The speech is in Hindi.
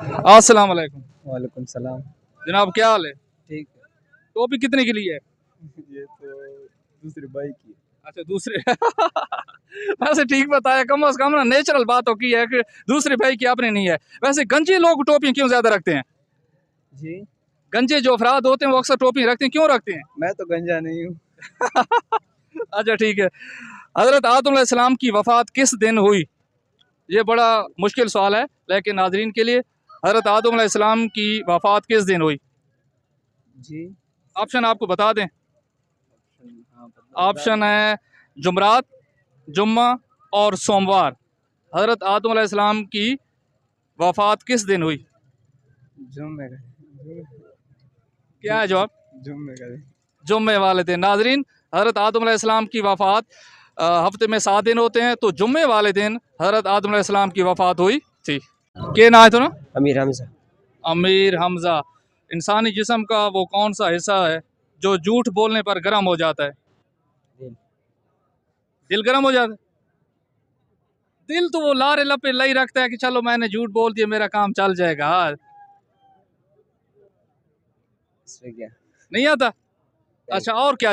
अस्सलाम वालेकुम। वालेकुम सलाम। जनाब क्या हाल है? ठीक है। टोपी कितने की ली है? ये तो दूसरी बाइक की। अच्छा दूसरे वैसे ठीक बताया, कम से कम ना नेचुरल बात हो की है कि दूसरे भाई की आपने नहीं है। वैसे गंजे लोग टोपी क्यों ज्यादा रखते हैं? जी। गंजे जो अफराद होते हैं वो अक्सर टोपी रखते हैं, क्यों रखते हैं? मैं तो गंजा नहीं हूँ। अच्छा ठीक है। हजरत आदम अलैहिस्सलाम की वफात किस दिन हुई? ये बड़ा मुश्किल सवाल है लेकिन नाजरीन के लिए, हजरत आदम अलैहिस्सलाम की वफात किस दिन हुई? जी। ऑप्शन आपको बता दें। हाँ, ऑप्शन है जुमरात, जुम्मा और सोमवार। हजरत आदम अलैहिस्सलाम की वफात किस दिन हुई? जुम्मे का। क्या है जवाब? जुम्मे का। जुम्मे वाले दिन। नाजरीन, हजरत आदम अलैहिस्सलाम की वफात हफ्ते में 7 दिन होते हैं, तो जुम्मे वाले दिन हजरत आदम अलैहिस्सलाम की वफात हुई थी। के ना है तो ना? अमीर हमजा। अमीर हमजा। इंसानी जिस्म का वो कौन सा हिस्सा है जो झूठ बोलने पर गर्म हो जाता है? दिल। दिल गर्म हो जाता है? दिल तो वो लारे लपे लई रखता है कि चलो मैंने झूठ बोल दिया, मेरा काम चल जाएगा। इसमें क्या? नहीं आता? अच्छा और क्या